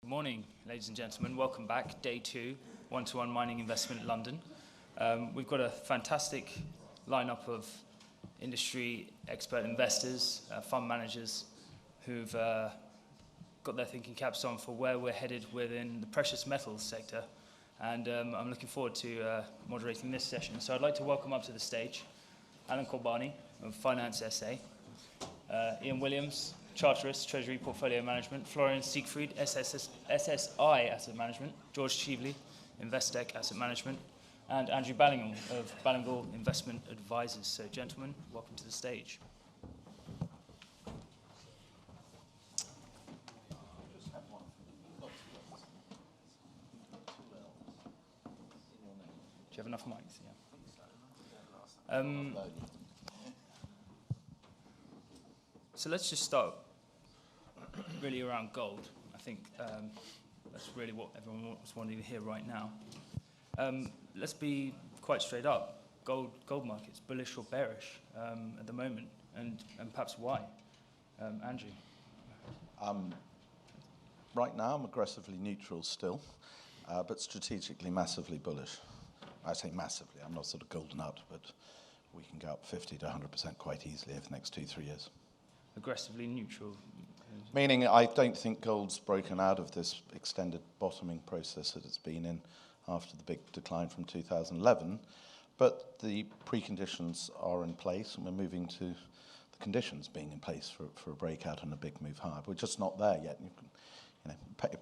Good morning, ladies and gentlemen. Welcome back. Day 2, one-to-one mining investment London. We've got a fantastic lineup of industry expert investors, fund managers who've got their thinking caps on for where we're headed within the precious metals sector. And I'm looking forward to moderating this session. So I'd like to welcome up to the stage Alan Corbani of Finance SA, Ian Wiliams, Charteris, Treasury Portfolio Management, Florian Siegfried, SSI Asset Management, George Cheveley, Investec Asset Management, and Andrew Ballingham of Ballingham Investment Advisors. So, gentlemen, welcome to the stage. Do you have enough mics? Yeah. So let's just start really around gold. I think that's really what everyone wants wanting to hear right now. Let's be quite straight up. Gold markets, bullish or bearish at the moment, and perhaps why? Andrew? Right now I'm aggressively neutral still, but strategically massively bullish. I say massively, I'm not sort of golden nut, but we can go up 50 to 100% quite easily over the next 2-3 years. Aggressively neutral? Meaning I don't think gold's broken out of this extended bottoming process that it's been in after the big decline from 2011, but the preconditions are in place and we're moving to the conditions being in place for a breakout and a big move higher. We're just not there yet.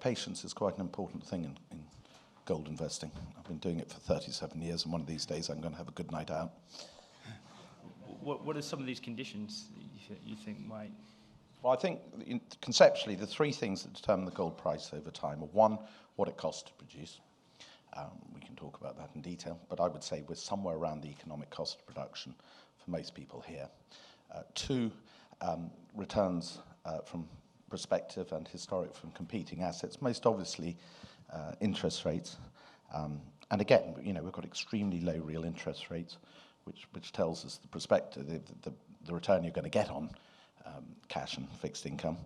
Patience is quite an important thing in gold investing. I've been doing it for 37 years and one of these days I'm going to have a good night out. What are some of these conditions that you think might? Well, I think conceptually the three things that determine the gold price over time are: one, what it costs to produce. We can talk about that in detail, but I would say we're somewhere around the economic cost of production for most people here. Two, returns from prospective and historic from competing assets, most obviously interest rates. And again, we've got extremely low real interest rates, which tells us the perspective, the return you're going to get on cash and fixed income,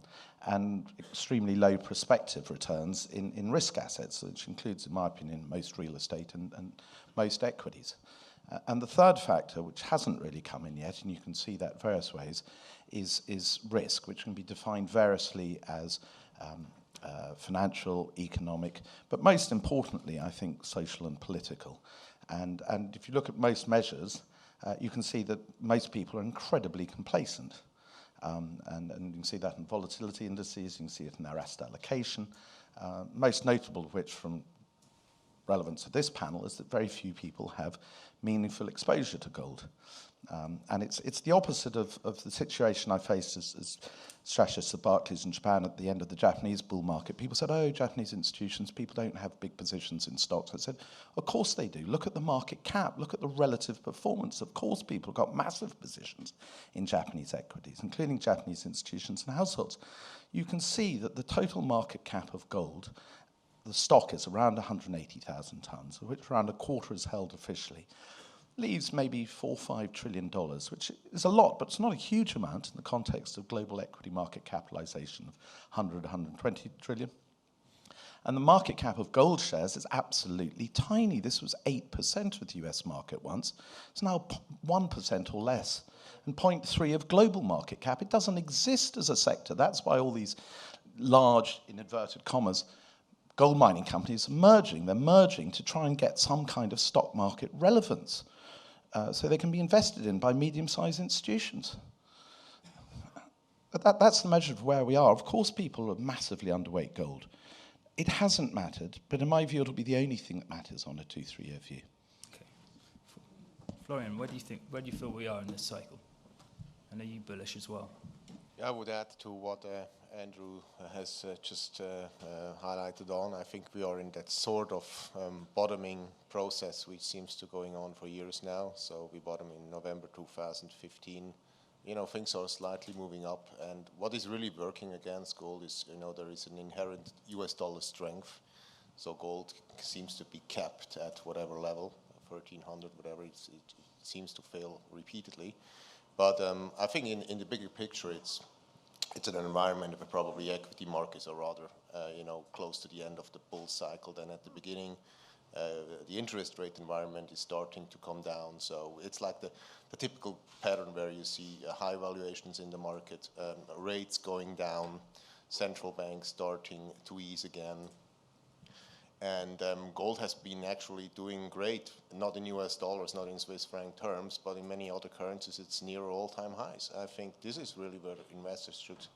and extremely low prospective returns in risk assets, which includes, in my opinion, most real estate and most equities. And the third factor, which hasn't really come in yet, and you can see that various ways, is risk, which can be defined variously as financial, economic, but most importantly, I think, social and political. And if you look at most measures, you can see that most people are incredibly complacent. And you can see that in volatility indices, you can see it in their asset allocation. Most notable of which, from relevance to this panel, is that very few people have meaningful exposure to gold. And it's the opposite of the situation I faced as strategist at Barclays in Japan at the end of the Japanese bull market. People said, oh, Japanese institutions, people don't have big positions in stocks. I said, of course they do. Look at the market cap. Look at the relative performance. Of course people have got massive positions in Japanese equities, including Japanese institutions and households. You can see that the total market cap of gold, the stock is around 180,000 tons, of which around a quarter is held officially, leaves maybe $4 or $5 trillion, which is a lot, but it's not a huge amount in the context of global equity market capitalization of 100, 120 trillion. And the market cap of gold shares is absolutely tiny. This was 8% of the US market once. It's now 1% or less. And 0.3 of global market cap. It doesn't exist as a sector. That's why all these large, in inverted commas, gold mining companies are merging. They're merging to try and get some kind of stock market relevance. So they can be invested in by medium-sized institutions. But that's the measure of where we are. Of course people are massively underweight gold. It hasn't mattered, but in my view it'll be the only thing that matters on a 2-3 year view. Okay. Florian, where do you feel we are in this cycle? And are you bullish as well? Yeah, I would add to what Andrew has just highlighted on. I think we are in that sort of bottoming process which seems to going on for years now. So we bottom in November 2015. Things are slightly moving up, and what is really working against gold is, there is an inherent US dollar strength. So gold seems to be capped at whatever level, 1300, whatever, it seems to fail repeatedly. But I think in the bigger picture, it's an environment where probably equity markets are rather, close to the end of the bull cycle than at the beginning. The interest rate environment is starting to come down, so it's like the typical pattern where you see high valuations in the market, rates going down, central banks starting to ease again. And gold has been actually doing great, not in US dollars, not in Swiss franc terms, but in many other currencies it's near all-time highs. I think this is really where investors should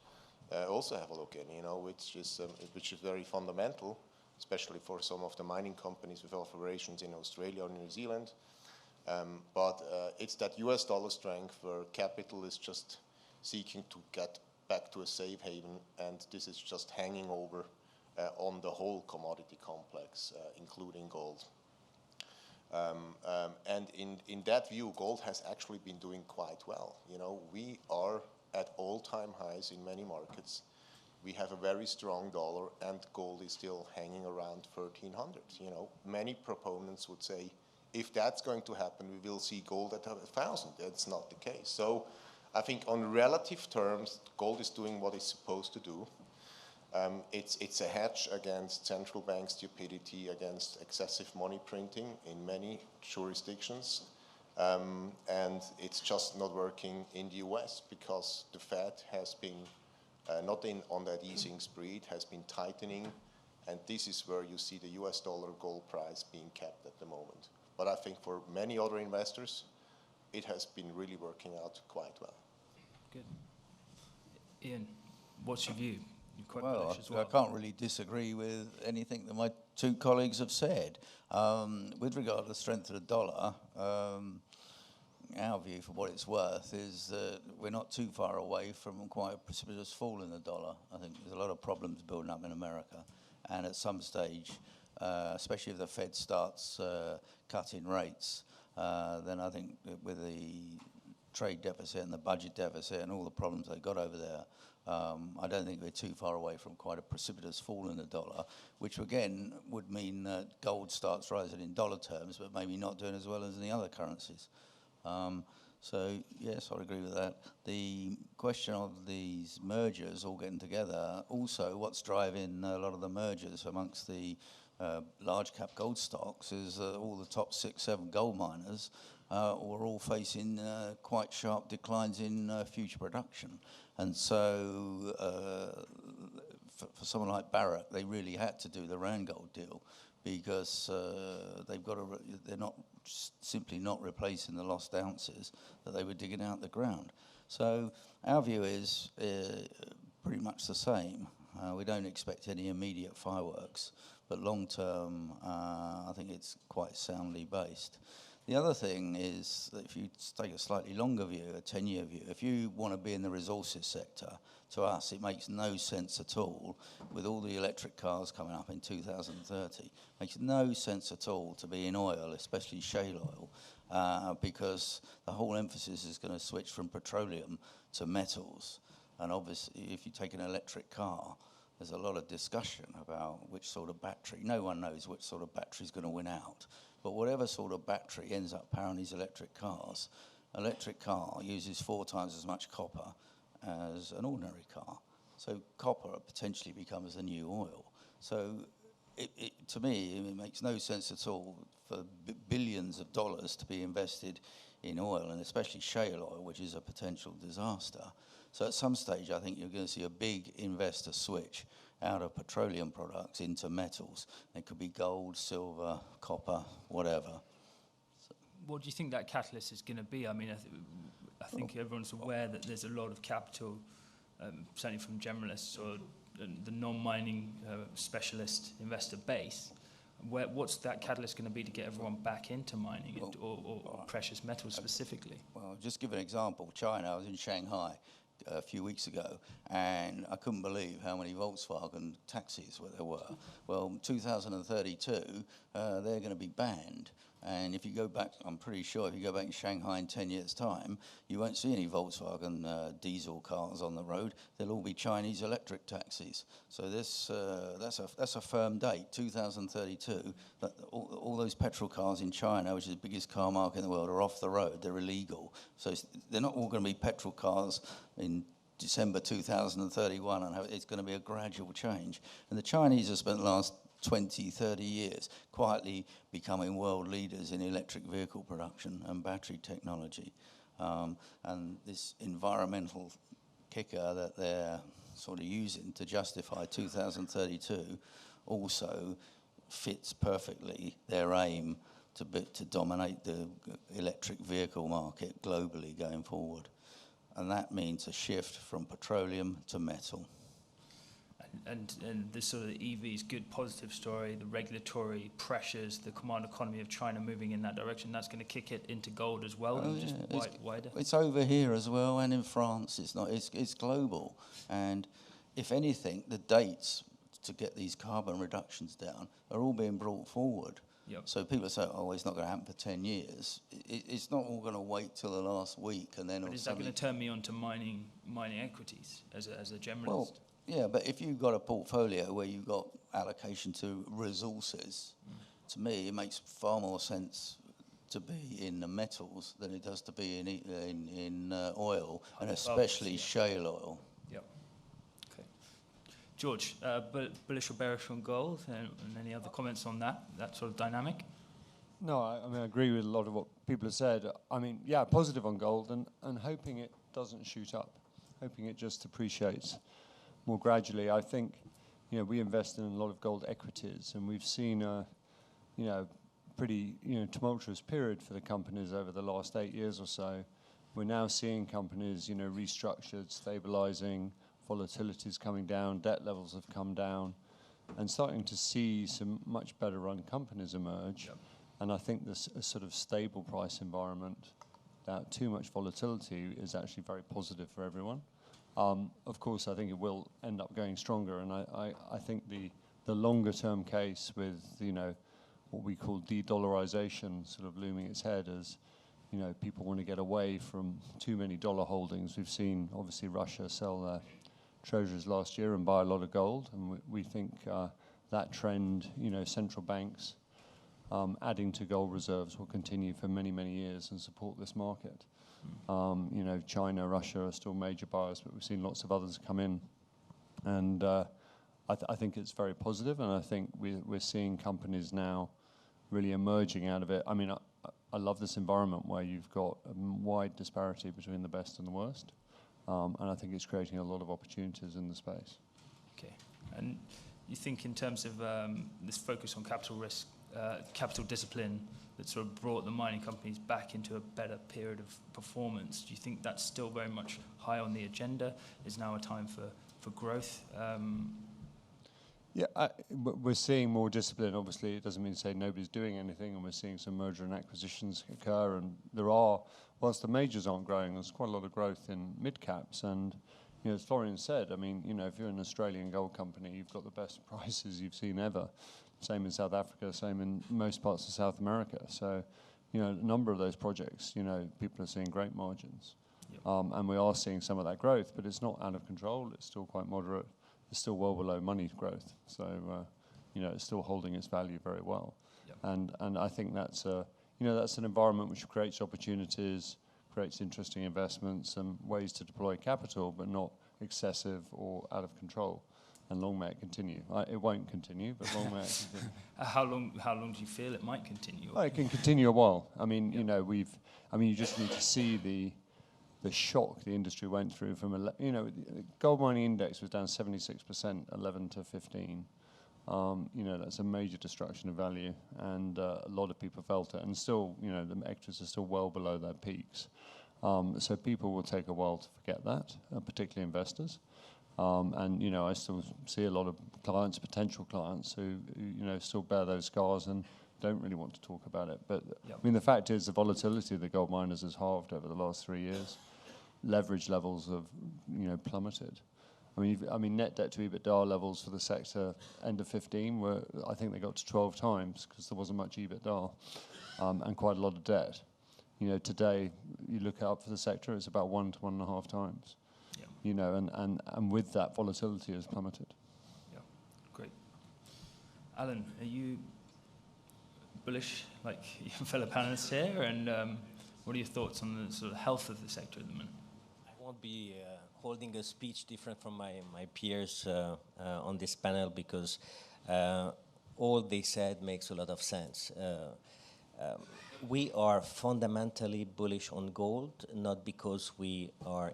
also have a look in, which is very fundamental, especially for some of the mining companies with operations in Australia or New Zealand. But it's that US dollar strength where capital is just seeking to get back to a safe haven, and this is just hanging over on the whole commodity complex, including gold. And in that view, gold has actually been doing quite well. We are at all-time highs in many markets. We have a very strong dollar, and gold is still hanging around 1,300. Many proponents would say, if that's going to happen, we will see gold at 1,000. That's not the case. So I think on relative terms, gold is doing what it's supposed to do. It's a hedge against central bank stupidity, against excessive money printing in many jurisdictions. And it's just not working in the US because the Fed has been not on that easing spree, it has been tightening. And this is where you see the US dollar gold price being kept at the moment. But I think for many other investors, it has been really working out quite well. Good. Ian, what's your view? Quite well, as well. I can't really disagree with anything that my two colleagues have said. With regard to the strength of the dollar, our view, for what it's worth, is that we're not too far away from quite a precipitous fall in the dollar. I think there's a lot of problems building up in America, and at some stage, especially if the Fed starts cutting rates, then I think that with the trade deficit and the budget deficit and all the problems they've got over there, I don't think we're too far away from quite a precipitous fall in the dollar, which again would mean that gold starts rising in dollar terms, but maybe not doing as well as in the other currencies. So yes, I agree with that. The question of these mergers all getting together, also what's driving a lot of the mergers amongst the large cap gold stocks is all the top 6, 7 gold miners were all facing quite sharp declines in future production. And so for someone like Barrick, they really had to do the Randgold deal because they're not simply not replacing the lost ounces that they were digging out the ground. So our view is pretty much the same. We don't expect any immediate fireworks, but long term, I think it's quite soundly based. The other thing is that if you take a slightly longer view, a 10-year view, if you want to be in the resources sector, to us it makes no sense at all, with all the electric cars coming up in 2030, it makes no sense at all to be in oil, especially shale oil, because the whole emphasis is going to switch from petroleum to metals. And obviously, if you take an electric car, there's a lot of discussion about which sort of battery. No one knows which sort of battery is going to win out. But whatever sort of battery ends up powering these electric car uses 4 times as much copper as an ordinary car. So copper potentially becomes the new oil. So to me, it makes no sense at all for billions of dollars to be invested in oil, and especially shale oil, which is a potential disaster. So at some stage, I think you're going to see a big investor switch out of petroleum products into metals. It could be gold, silver, copper, whatever. So what do you think that catalyst is going to be? I mean, I think everyone's aware that there's a lot of capital, certainly from generalists or the non-mining specialist investor base. What's that catalyst going to be to get everyone back into mining or precious metals specifically? Well, just give an example. China, I was in Shanghai a few weeks ago, and I couldn't believe how many Volkswagen taxis there were. Well, 2032, they're going to be banned. And if you go back, I'm pretty sure if you go back in Shanghai in 10 years' time, you won't see any Volkswagen diesel cars on the road. They'll all be Chinese electric taxis. So that's a firm date, 2032. That all those petrol cars in China, which is the biggest car market in the world, are off the road. They're illegal. So they're not all going to be petrol cars in December 2031, and it's going to be a gradual change. And the Chinese have spent the last 20, 30 years quietly becoming world leaders in electric vehicle production and battery technology. And this environmental kicker that they're sort of using to justify 2032 also fits perfectly their aim to dominate the electric vehicle market globally going forward. And that means a shift from petroleum to metal. And this sort of EV's good positive story, the regulatory pressures, the command economy of China moving in that direction, that's going to kick it into gold as well, and just wider. It's over here as well, and in France. It's global. And if anything, the dates to get these carbon reductions down are all being brought forward. Yep. So people say, oh, it's not going to happen for 10 years. It's not all going to wait till the last week and then... But is that going to turn me on to mining equities as a generalist? Well, yeah, but if you've got a portfolio where you've got allocation to resources, to me it makes far more sense to be in the metals than it does to be in oil, and especially shale oil. Yep. Okay. George, bullish or bearish on gold, and any other comments on that sort of dynamic? No, I mean, I agree with a lot of what people have said. I mean, yeah, positive on gold and hoping it doesn't shoot up, hoping it just appreciates more gradually. I think, we invest in a lot of gold equities, and we've seen a, pretty, tumultuous period for the companies over the last 8 years or so. We're now seeing companies, restructured, stabilizing, volatility's coming down, debt levels have come down, and starting to see some much better run companies emerge. Yep. And I think this sort of stable price environment without too much volatility is actually very positive for everyone. Of course, I think it will end up going stronger, and I think the longer term case with, what we call de-dollarization sort of looming its head as, people want to get away from too many dollar holdings. We've seen, obviously, Russia sell their treasuries last year and buy a lot of gold, and we think that trend, central banks adding to gold reserves will continue for many, many years and support this market. China, Russia are still major buyers, but we've seen lots of others come in. And I think it's very positive, and I think we're seeing companies now really emerging out of it. I mean, I love this environment where you've got a wide disparity between the best and the worst, and I think it's creating a lot of opportunities in the space. Okay. And you think in terms of this focus on capital risk, capital discipline, that sort of brought the mining companies back into a better period of performance, do you think that's still very much high on the agenda? Is now a time for growth? Yeah, we're seeing more discipline. Obviously, it doesn't mean to say nobody's doing anything, and we're seeing some merger and acquisitions occur, and there are, whilst the majors aren't growing, there's quite a lot of growth in mid-caps, and as Florian said, I mean, if you're an Australian gold company, you've got the best prices you've seen ever. Same in South Africa, same in most parts of South America. So, a number of those projects, people are seeing great margins. Yep. And we are seeing some of that growth, but it's not out of control. It's still quite moderate. It's still well below money growth. So, it's still holding its value very well. Yep. And I think that's that's an environment which creates opportunities, creates interesting investments and ways to deploy capital, but not excessive or out of control. And long may it continue. It won't continue, but long may it continue. How long do you feel it might continue? Well, it can continue a while. I mean, you just need to see the shock the industry went through from, the gold mining index was down 76%, 11 to 15. That's a major destruction of value, and a lot of people felt it. And still, the equities are still well below their peaks. So people will take a while to forget that, particularly investors. And I still see a lot of clients, potential clients, who still bear those scars and don't really want to talk about it. But yep. I mean, the fact is, the volatility of the gold miners has halved over the last 3 years. Leverage levels have plummeted. I mean, net debt to EBITDA levels for the sector end of 15 were, I think they got to 12 times because there wasn't much EBITDA and quite a lot of debt. Today you look up for the sector, it's about 1 to 1.5 times. And with that, volatility has plummeted. Yeah, great. Alan, are you bullish like your fellow panelists here? And what are your thoughts on the sort of health of the sector at the moment? I won't be holding a speech different from my peers on this panel because all they said makes a lot of sense. We are fundamentally bullish on gold, not because we are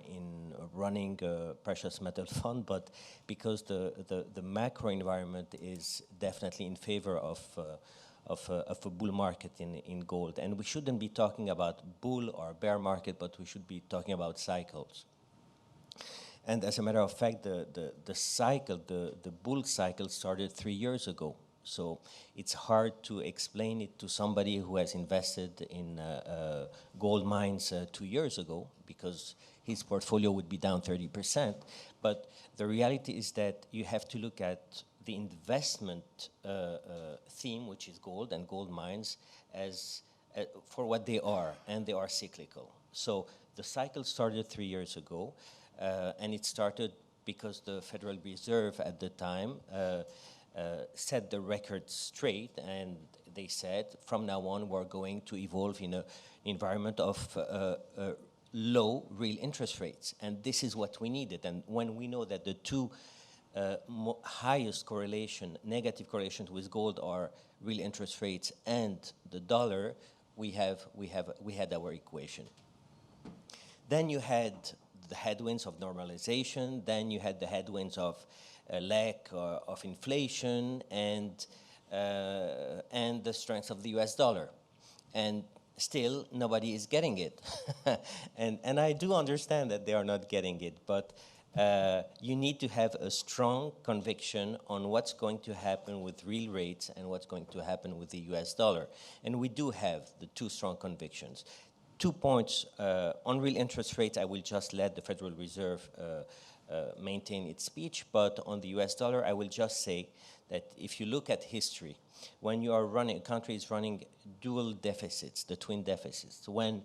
running a precious metal fund, but because the macro environment is definitely in favor of a bull market in gold. And we shouldn't be talking about bull or bear market, but we should be talking about cycles. And as a matter of fact, the bull cycle started 3 years ago. So it's hard to explain it to somebody who has invested in gold mines 2 years ago, because his portfolio would be down 30%. But the reality is that you have to look at the investment theme, which is gold and gold mines, as for what they are, and they are cyclical. So the cycle started 3 years ago, and it started because the Federal Reserve at the time set the record straight, and they said, from now on, we're going to evolve in an environment of low real interest rates. And this is what we needed. And when we know that the two highest negative correlations with gold are real interest rates and the dollar, we had our equation. Then you had the headwinds of normalization. Then you had the headwinds of a lack of inflation and the strength of the US dollar. And still, nobody is getting it. and I do understand that they are not getting it, but you need to have a strong conviction on what's going to happen with real rates and what's going to happen with the US dollar. And we do have the two strong convictions. 2 points on real interest rates. I will just let the Federal Reserve maintain its speech, but on the US dollar, I will just say that if you look at history, when you are running, a country is running dual deficits, the twin deficits, when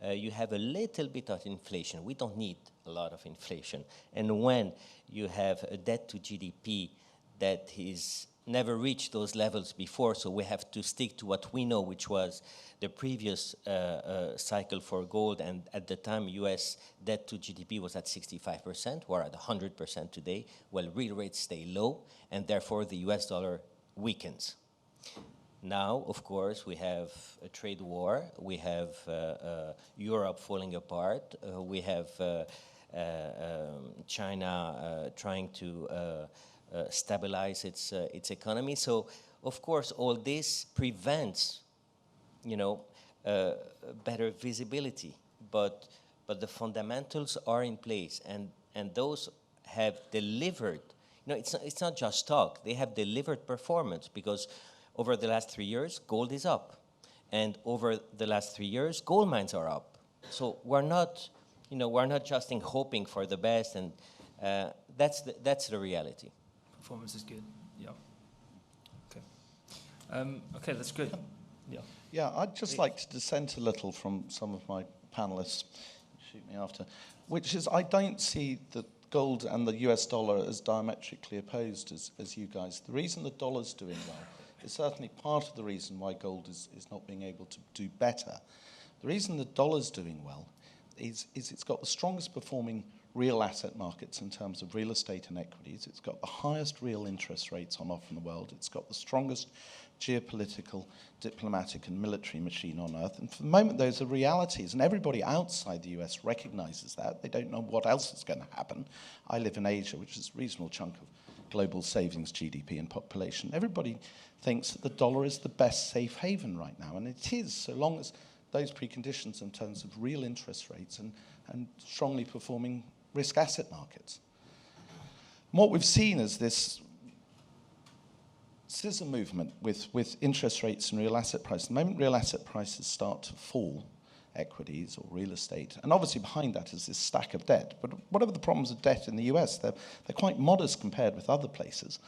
you have a little bit of inflation, we don't need a lot of inflation, and when you have a debt to GDP that is never reached those levels before, so we have to stick to what we know, which was the previous cycle for gold, and at the time US debt to GDP was at 65%, we're at 100% today. Well, real rates stay low, and therefore the US dollar weakens. Now, of course, we have a trade war, we have Europe falling apart, we have China trying to stabilize its economy. So, of course, all this prevents, better visibility. But the fundamentals are in place, and those have delivered. It's not just talk. They have delivered performance, because over the last 3 years, gold is up, and over the last 3 years, gold mines are up. So we're not just hoping for the best, and that's the reality. Performance is good. Yeah. Okay. Okay, that's good. Yeah. Yeah, I'd just like to dissent a little from some of my panelists, shoot me after, which is I don't see the gold and the US dollar as diametrically opposed as you guys. The reason the dollar's doing well is certainly part of the reason why gold is not being able to do better. The reason the dollar's doing well is it's got the strongest performing real asset markets in terms of real estate and equities. It's got the highest real interest rates on offer in the world. It's got the strongest geopolitical, diplomatic and military machine on earth. And for the moment, those are realities. And everybody outside the US recognizes that. They don't know what else is going to happen. I live in Asia, which is a reasonable chunk of global savings, GDP and population. Everybody thinks that the dollar is the best safe haven right now. And it is, so long as those preconditions in terms of real interest rates and strongly performing risk asset markets. And what we've seen is this scissor movement with interest rates and real asset prices. The moment real asset prices start to fall, equities or real estate, and obviously behind that is this stack of debt. But whatever the problems of debt in the US, they're quite modest compared with other places.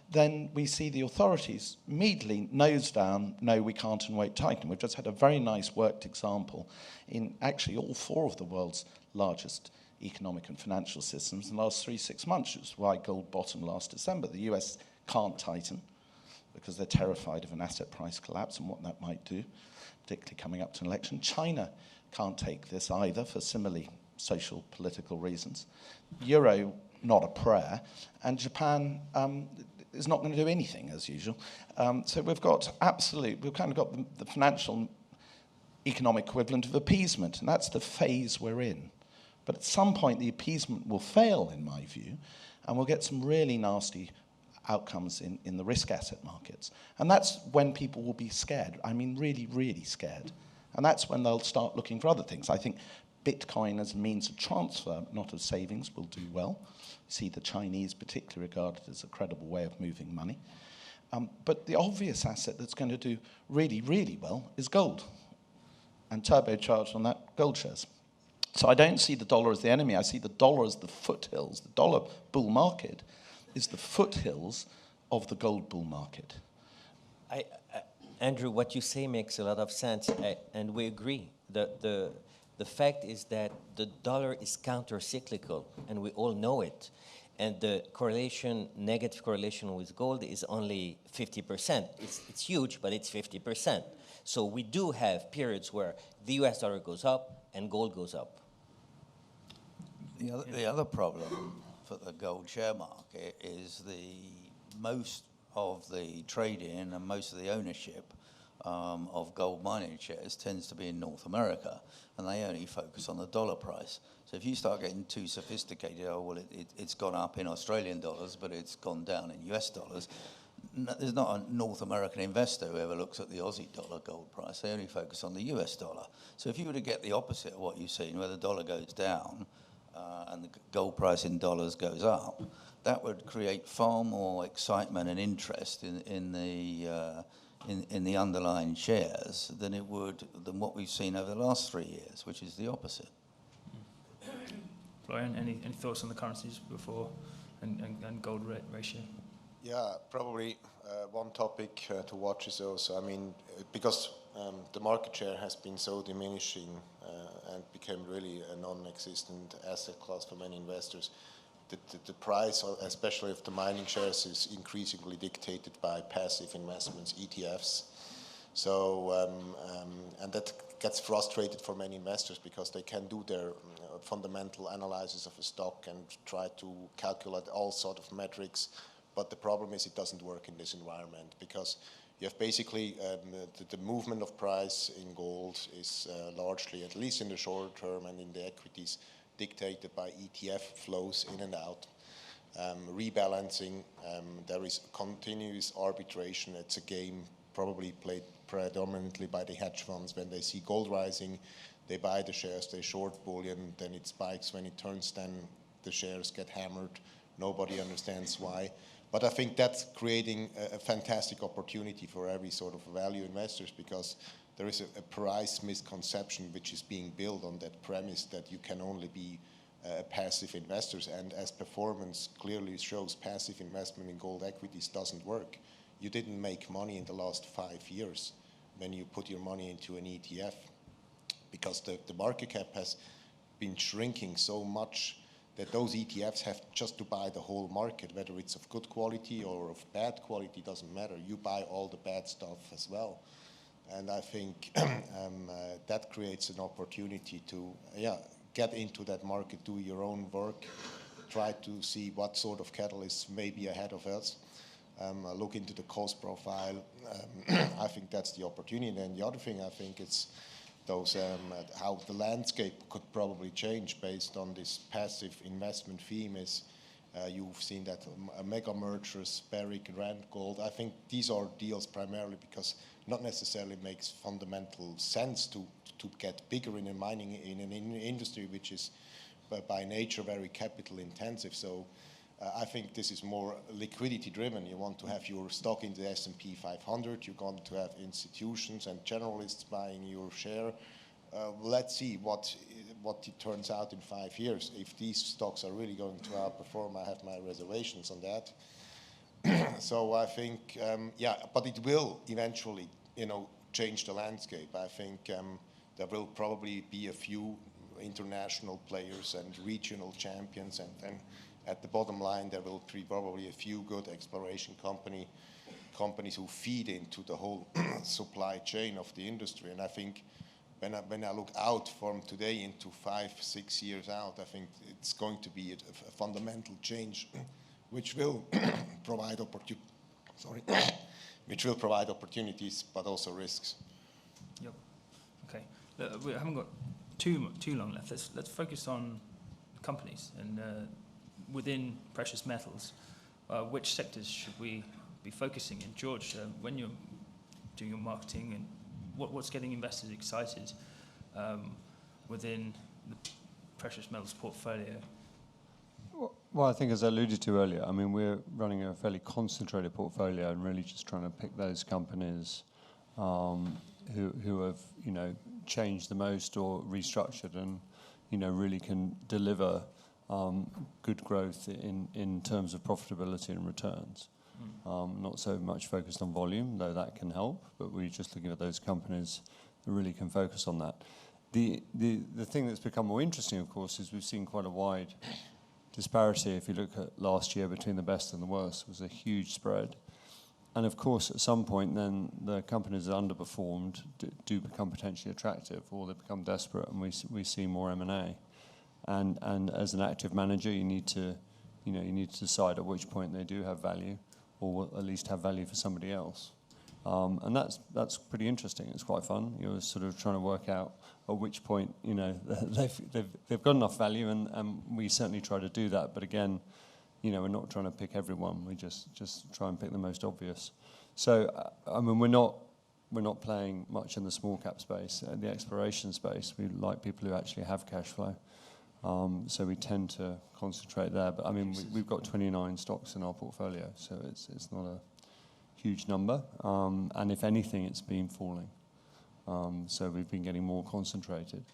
Then we see the authorities immediately nose down, no, we can't, and wait, tighten. We've just had a very nice worked example in actually all four of the world's largest economic and financial systems in the last 3-6 months, which is why gold bottomed last December. The US can't tighten because they're terrified of an asset price collapse and what that might do, particularly coming up to an election. China can't take this either for similarly social, political reasons. Euro, not a prayer. And Japan is not going to do anything, as usual. So we've kind of got the financial economic equivalent of appeasement, and that's the phase we're in. But at some point, the appeasement will fail, in my view, and we'll get some really nasty outcomes in the risk asset markets. And that's when people will be scared. I mean, really, really scared. And that's when they'll start looking for other things. I think Bitcoin as a means of transfer, not of savings, will do well. You see the Chinese particularly regarded as a credible way of moving money. But the obvious asset that's going to do really, really well is gold. And turbocharged on that, gold shares. So I don't see the dollar as the enemy. I see the dollar as the foothills. The dollar bull market is the foothills of the gold bull market. Andrew, what you say makes a lot of sense, and we agree. The fact is that the dollar is counter-cyclical, and we all know it. And the correlation, negative correlation with gold is only 50%. It's huge, but it's 50%. So we do have periods where the US dollar goes up and gold goes up. The other problem for the gold share market is most of the trading and most of the ownership of gold mining shares tends to be in North America, and they only focus on the dollar price. So if you start getting too sophisticated, it's gone up in Australian dollars, but it's gone down in US dollars. There's not a North American investor who ever looks at the Aussie dollar gold price. They only focus on the US dollar. So if you were to get the opposite of what you've seen, where the dollar goes down and the gold price in dollars goes up, that would create far more excitement and interest in the underlying shares than what we've seen over the last 3 years, which is the opposite. Florian, any thoughts on the currencies before and gold ratio? Yeah, probably one topic to watch is also, I mean, because the market share has been so diminishing and became really a non-existent asset class for many investors, the price, especially of the mining shares, is increasingly dictated by passive investments, ETFs. So, and that gets frustrated for many investors because they can do their fundamental analysis of a stock and try to calculate all sort of metrics. But the problem is it doesn't work in this environment because you have basically the movement of price in gold is largely, at least in the short term and in the equities, dictated by ETF flows in and out. Rebalancing, there is continuous arbitration. It's a game probably played predominantly by the hedge funds. When they see gold rising, they buy the shares, they short bullion, then it spikes. When it turns, then the shares get hammered. Nobody understands why. But I think that's creating a fantastic opportunity for every sort of value investors because there is a price misconception which is being built on that premise that you can only be passive investors. And as performance clearly shows, passive investment in gold equities doesn't work. You didn't make money in the last 5 years when you put your money into an ETF because the market cap has been shrinking so much that those ETFs have just to buy the whole market, whether it's of good quality or of bad quality, doesn't matter. You buy all the bad stuff as well. And I think that creates an opportunity to get into that market, do your own work, try to see what sort of catalysts may be ahead of us, look into the cost profile. I think that's the opportunity. And then the other thing I think it's those how the landscape could probably change based on this passive investment theme is you've seen that mega mergers, Barrick, Randgold. I think these are deals primarily because not necessarily makes fundamental sense to get bigger in a mining in an industry which is by nature very capital intensive. So I think this is more liquidity driven. You want to have your stock in the S&P 500. You're going to have institutions and generalists buying your share. Let's see what it turns out in 5 years. If these stocks are really going to outperform, I have my reservations on that. So I think, but it will eventually, change the landscape. I think there will probably be a few international players and regional champions, and then at the bottom line, there will be probably a few good exploration companies who feed into the whole supply chain of the industry. And I think when I look out from today into 5-6 years out, I think it's going to be a fundamental change, which will provide which will provide opportunities, but also risks. Yep. Okay. We haven't got too long left. Let's focus on companies and within precious metals. Which sectors should we be focusing in? George, when you're doing your marketing, and what's getting investors excited within the precious metals portfolio? Well, I think as I alluded to earlier, I mean, we're running a fairly concentrated portfolio and really just trying to pick those companies who have, changed the most or restructured and, really can deliver good growth in terms of profitability and returns. Not so much focused on volume, though that can help, but we're just looking at those companies that really can focus on that. The thing that's become more interesting, of course, is we've seen quite a wide disparity. If you look at last year between the best and the worst, it was a huge spread. And of course, at some point, then the companies that underperformed do become potentially attractive, or they become desperate, and we see more M&A. And as an active manager, you need to decide at which point they do have value, or at least have value for somebody else. And that's pretty interesting. It's quite fun. You're sort of trying to work out at which point they've got enough value, and we certainly try to do that. But again, we're not trying to pick everyone. We just try and pick the most obvious. So I mean, we're not playing much in the small cap space. The exploration space, we like people who actually have cash flow. So we tend to concentrate there. But I mean, we've got 29 stocks in our portfolio, so it's not a huge number. And if anything, it's been falling. So we've been getting more concentrated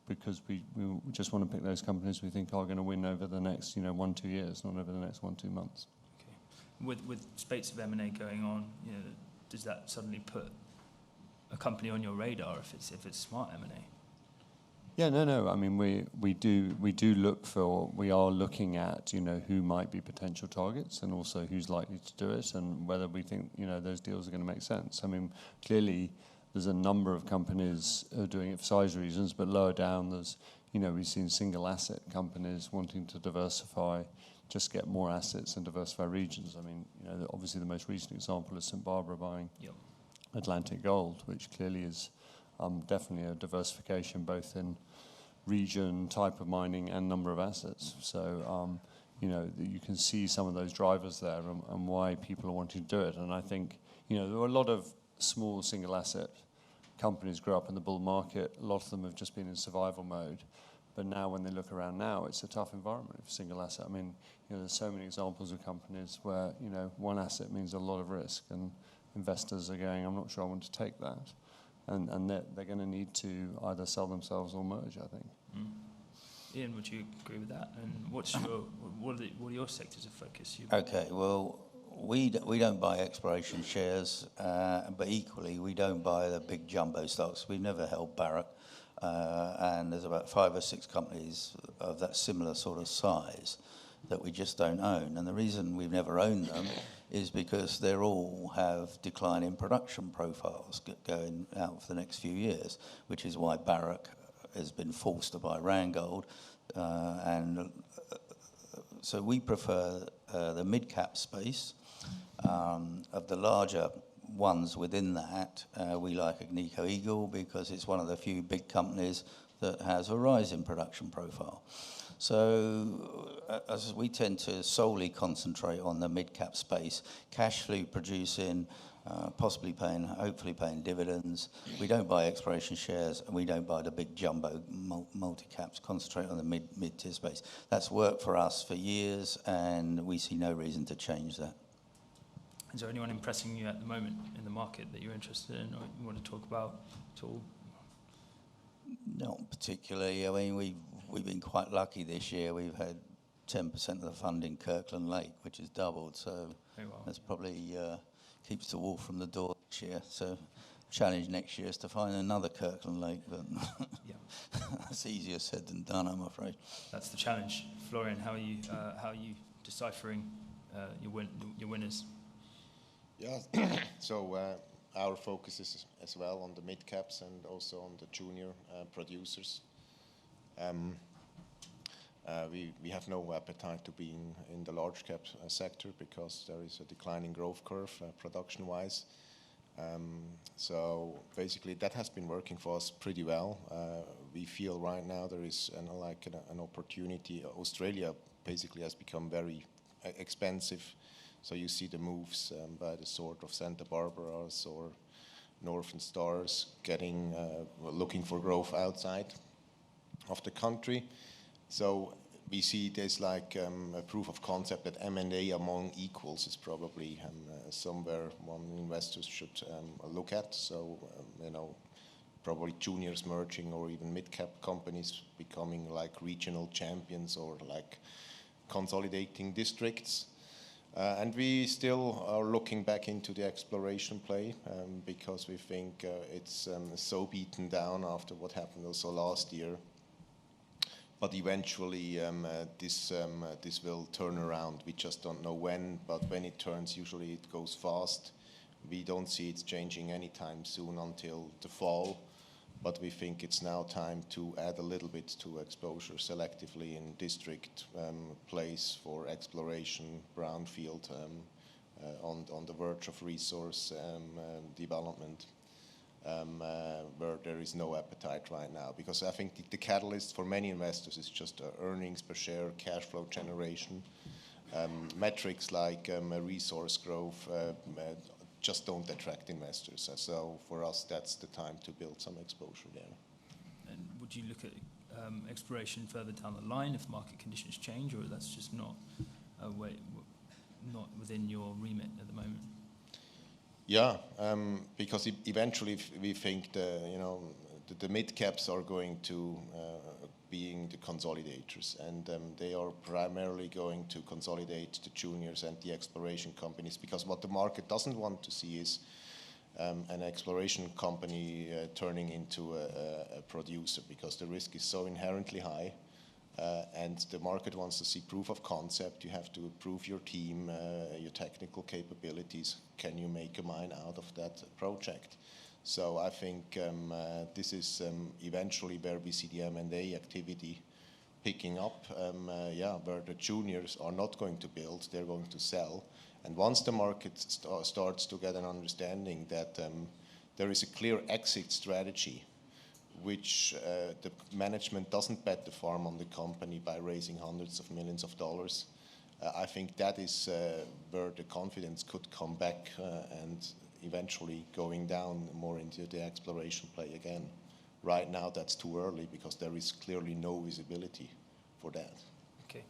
because we just want to pick those companies we think are going to win over the next 1-2 years, not over the next 1-2 months. Okay. With spates of M&A going on, does that suddenly put a company on your radar if it's smart M&A? Yeah, no. I mean, we do look for. We are looking at who might be potential targets, and also who's likely to do it, and whether we think those deals are going to make sense. I mean, clearly there's a number of companies who are doing it for size reasons, but lower down there's we've seen single asset companies wanting to diversify, just get more assets and diversify regions. I mean, obviously the most recent example is St. Barbara buying Atlantic Gold, which clearly is definitely a diversification both in region, type of mining, and number of assets. So, you can see some of those drivers there and why people are wanting to do it. And I think, there were a lot of small single asset companies grew up in the bull market. A lot of them have just been in survival mode. But now when they look around now, it's a tough environment for single asset. I mean, there's so many examples of companies where, one asset means a lot of risk, and investors are going, I'm not sure I want to take that. And they're going to need to either sell themselves or merge, I think. Ian, would you agree with that? And what are your sectors of focus? Okay, well, we don't buy exploration shares, but equally we don't buy the big jumbo stocks. We've never held Barrick, and there's about 5 or 6 companies of that similar sort of size that we just don't own. And the reason we've never owned them is because they all have declining production profiles going out for the next few years, which is why Barrick has been forced to buy Randgold. So we prefer the mid-cap space. Of the larger ones within that, we like Agnico Eagle because it's one of the few big companies that has a rise in production profile. So as we tend to solely concentrate on the mid-cap space, cash flow producing, hopefully paying dividends. We don't buy exploration shares, and we don't buy the big jumbo multi-caps, concentrate on the mid-tier space. That's worked for us for years, and we see no reason to change that. Is there anyone impressing you at the moment in the market that you're interested in or you want to talk about at all? Not particularly. I mean, we've been quite lucky this year. We've had 10% of the fund in Kirkland Lake, which has doubled. So that's probably keeps the wolf from the door this year. So challenge next year is to find another Kirkland Lake, but that's easier said than done, I'm afraid. That's the challenge. Florian, how are you deciphering your winners? Yeah, so our focus is as well on the mid caps and also on the junior producers. We have no appetite to be in the large cap sector because there is a declining growth curve production-wise. So basically that has been working for us pretty well. We feel right now there is an opportunity. Australia basically has become very expensive. So you see the moves by the sort of Santa Barbaras or Northern Stars looking for growth outside of the country. So we see there's like a proof of concept that M&A among equals is probably somewhere one investors should look at. So, probably juniors merging or even mid-cap companies becoming like regional champions or like consolidating districts. And we still are looking back into the exploration play because we think it's so beaten down after what happened also last year. But eventually this will turn around. We just don't know when, but when it turns, usually it goes fast. We don't see it changing anytime soon until the fall. But we think it's now time to add a little bit to exposure selectively in district plays for exploration, brownfield, on the verge of resource development, where there is no appetite right now. Because I think the catalyst for many investors is just earnings per share, cash flow generation. Metrics like resource growth just don't attract investors. So for us, that's the time to build some exposure there. And would you look at exploration further down the line if market conditions change, or that's just not within your remit at the moment? Yeah, because eventually we think the mid caps are going to being the consolidators, and they are primarily going to consolidate the juniors and the exploration companies, because what the market doesn't want to see is an exploration company turning into a producer, because the risk is so inherently high, and the market wants to see proof of concept. You have to prove your team, your technical capabilities. Can you make a mine out of that project? So I think this is eventually where we see the M&A activity picking up, where the juniors are not going to build, they're going to sell. And once the market starts to get an understanding that there is a clear exit strategy, which the management doesn't bet the farm on the company by raising hundreds of millions of dollars, I think that is where the confidence could come back and eventually going down more into the exploration play again. Right now, that's too early because there is clearly no visibility for that. Okay.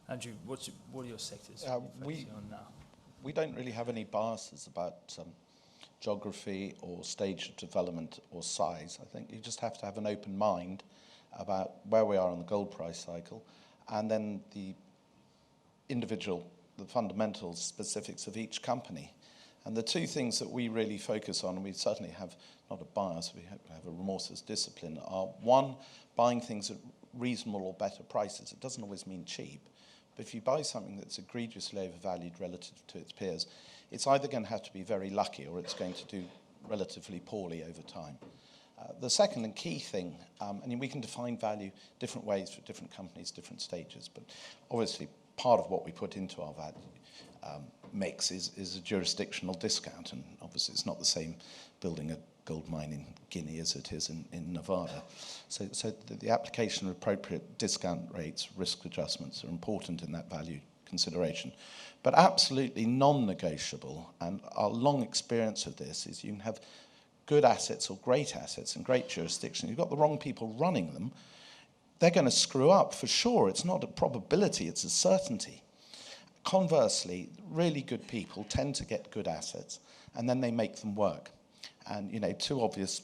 Andrew, what are your sectors focusing on now? We don't really have any biases about geography or stage of development or size. I think you just have to have an open mind about where we are on the gold price cycle, and then the fundamentals, specifics of each company. And the two things that we really focus on, and we certainly have not a bias, we have a remorseless discipline, are one, buying things at reasonable or better prices. It doesn't always mean cheap, but if you buy something that's egregiously overvalued relative to its peers, it's either going to have to be very lucky or it's going to do relatively poorly over time. The second and key thing, and we can define value different ways for different companies, different stages, but obviously part of what we put into our value mix is a jurisdictional discount, and obviously it's not the same building a gold mine in Guinea as it is in Nevada. So the application of appropriate discount rates, risk adjustments are important in that value consideration. But absolutely non-negotiable, and our long experience of this, is you can have good assets or great assets in great jurisdictions. You've got the wrong people running them, they're going to screw up for sure. It's not a probability, it's a certainty. Conversely, really good people tend to get good assets, and then they make them work. And, two obvious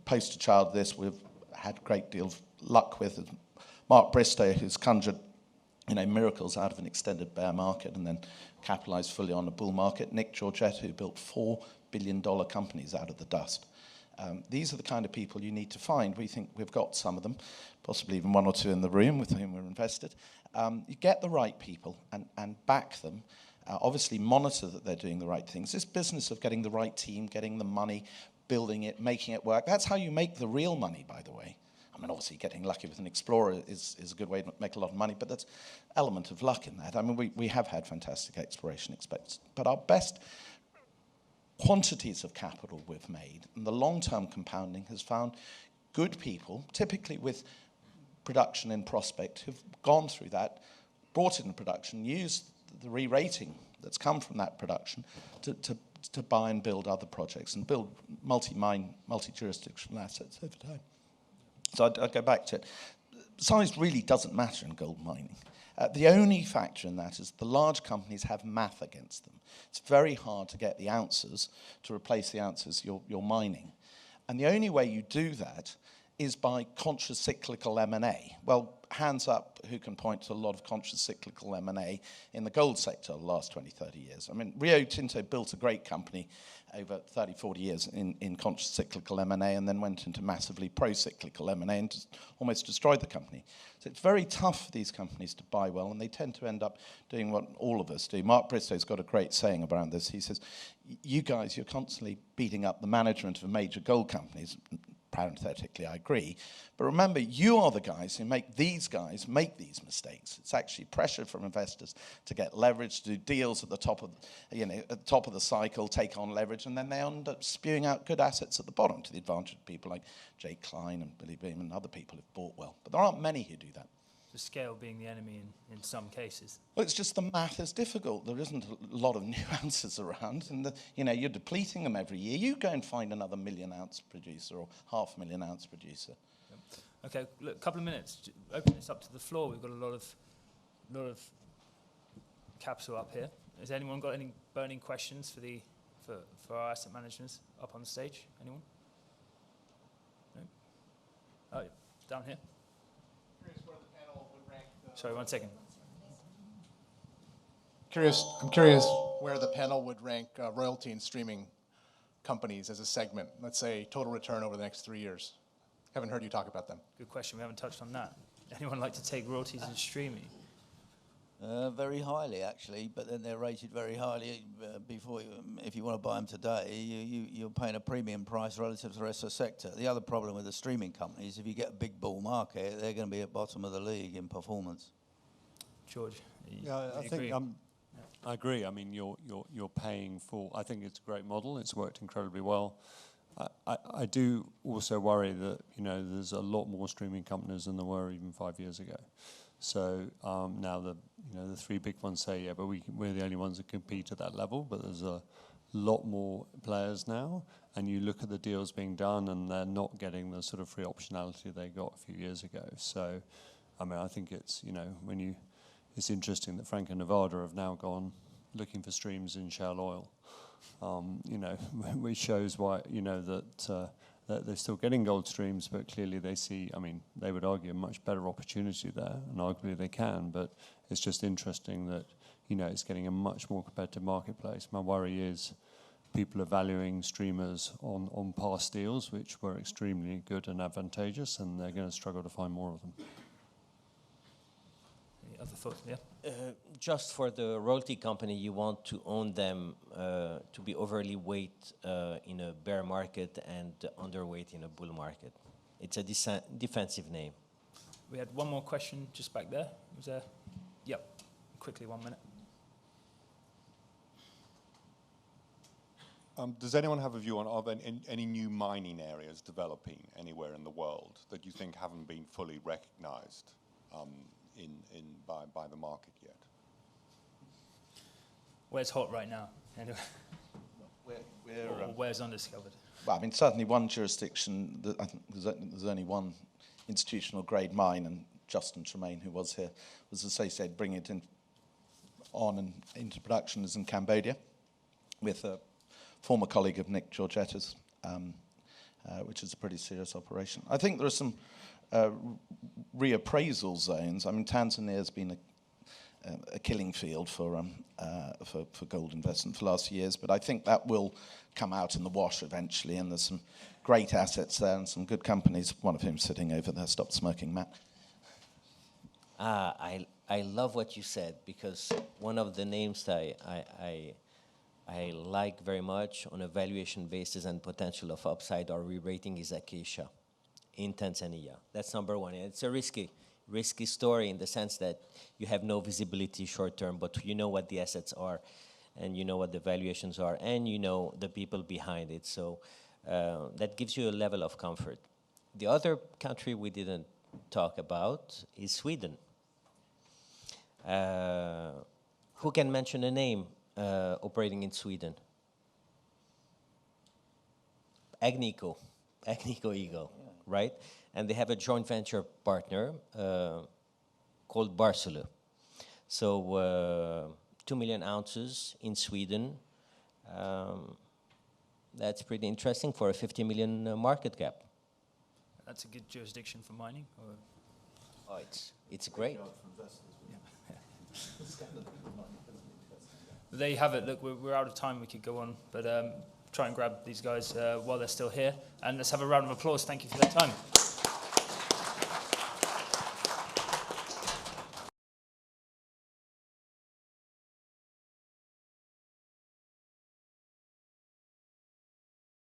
poster child of this we've had a great deal of luck with Mark Bristow, who's conjured, miracles out of an extended bear market and then capitalized fully on a bull market. Nick Georgette, who built $4 billion companies out of the dust. These are the kind of people you need to find. We think we've got some of them, possibly even one or two in the room with whom we're invested. You get the right people and back them, obviously monitor that they're doing the right things. This business of getting the right team, getting the money, building it, making it work, that's how you make the real money, by the way. I mean, obviously getting lucky with an explorer is a good way to make a lot of money, but that's element of luck in that. I mean, we have had fantastic exploration expects, but our best quantities of capital we've made and the long-term compounding has found good people, typically with production in prospect, who've gone through that, brought it in production, used the re-rating that's come from that production to buy and build other projects and build multi-mine, multi-jurisdictional assets over time. So I'd go back to it. Size really doesn't matter in gold mining. The only factor in that is the large companies have math against them. It's very hard to get the ounces to replace the ounces you're mining. And the only way you do that is by conscious cyclical M&A. Well, hands up who can point to a lot of conscious cyclical M&A in the gold sector the last 20, 30 years. I mean, Rio Tinto built a great company over 30, 40 years in conscious cyclical M&A and then went into massively pro-cyclical M&A and just almost destroyed the company. So it's very tough for these companies to buy well, and they tend to end up doing what all of us do. Mark Bristow's got a great saying around this. He says, you guys, you're constantly beating up the management of major gold companies. Parenthetically, I agree. But remember, you are the guys who make these mistakes. It's actually pressure from investors to get leverage, to do deals at the top of, at the top of the cycle, take on leverage, and then they end up spewing out good assets at the bottom to the advantage of people like Jay Klein and Billy Beam and other people who've bought well. But there aren't many who do that. The scale being the enemy in some cases. Well, it's just the math is difficult. There isn't a lot of new ounces around, and you're depleting them every year. You go and find another 1 million ounce producer or 500,000 ounce producer. Yep. Okay, look, a couple of minutes. Open this up to the floor. We've got a lot of capital up here. Has anyone got any burning questions for our asset managers up on the stage? Anyone? No? Oh, yeah. Down here. Sorry, 1 second. I'm curious where the panel would rank royalty and streaming companies as a segment. Let's say total return over the next 3 years. Haven't heard you talk about them. Good question. We haven't touched on that. Anyone like to take royalties and streaming? Very highly, actually, but then they're rated very highly before. If you want to buy them today, you're paying a premium price relative to the rest of the sector. The other problem with the streaming companies, if you get a big bull market, they're going to be at bottom of the league in performance. George, I agree. I mean, you're paying for. I think it's a great model. It's worked incredibly well. I do also worry that there's a lot more streaming companies than there were even 5 years ago. So now the 3 big ones say, yeah, but we're the only ones that compete at that level. But there's a lot more players now, and you look at the deals being done, and they're not getting the sort of free optionality they got a few years ago. So, I mean, I think it's it's interesting that Franco-Nevada have now gone looking for streams in shale oil. Which shows why that they're still getting gold streams, but clearly they see, I mean, they would argue a much better opportunity there, and arguably they can, but it's just interesting that, it's getting a much more competitive marketplace. My worry is people are valuing streamers on past deals, which were extremely good and advantageous, and they're going to struggle to find more of them. Any other thoughts? Yeah. Just for the royalty company, you want to own them to be overly weight in a bear market and underweight in a bull market. It's a defensive name. We had one more question just back there. Was there? Yep. Quickly, 1 minute. Does anyone have a view on, are there any new mining areas developing anywhere in the world that you think haven't been fully recognised by the market yet? Where's hot right now? Anyway. Where's undiscovered? Well, I mean, certainly one jurisdiction, I think there's only one institutional grade mine, and Justin Tremaine, who was here, was associated bringing it into production, is in Cambodia with a former colleague of Nick Georgetta's, which is a pretty serious operation. I think there are some reappraisal zones. I mean, Tanzania has been a killing field for gold investment for the last few years, but I think that will come out in the wash eventually, and there's some great assets there and some good companies, one of whom sitting over there. Stop smoking, Matt. I love what you said, because one of the names that I like very much on a valuation basis and potential of upside or re-rating is Acacia in Tanzania. That's number one. It's a risky story in the sense that you have no visibility short term, but you know what the assets are, and you know what the valuations are, and you know the people behind it. So that gives you a level of comfort. The other country we didn't talk about is Sweden. Who can mention a name operating in Sweden? Agnico Eagle, right? And they have a joint venture partner called Barsele. So 2 million ounces in Sweden. That's pretty interesting for a 50 million market cap. That's a good jurisdiction for mining? Or? Oh, it's great. There you have it. Look, we're out of time. We could go on, but try and grab these guys while they're still here. And let's have a round of applause. Thank you for their time.